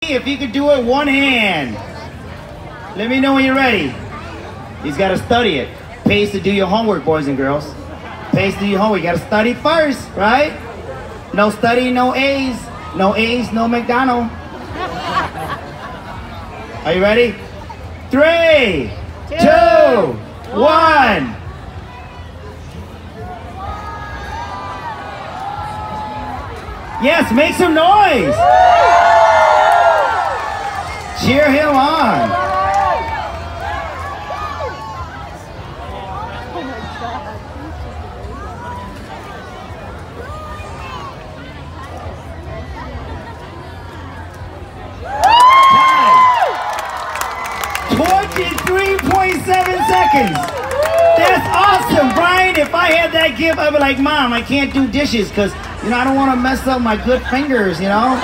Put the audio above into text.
If you could do it one hand. Let me know when you're ready. He's got to study it. Pays to do your homework, boys and girls. Pays to do your homework. You got to study first, right? No study, no A's. No A's, no McDonald's. Are you ready? 3, 2, 1. Yes, make some noise. Cheer him on. Time. 23.7 seconds. That's awesome, Brian. If I had that gift, I'd be like, Mom, I can't do dishes because, I don't want to mess up my good fingers, Mom,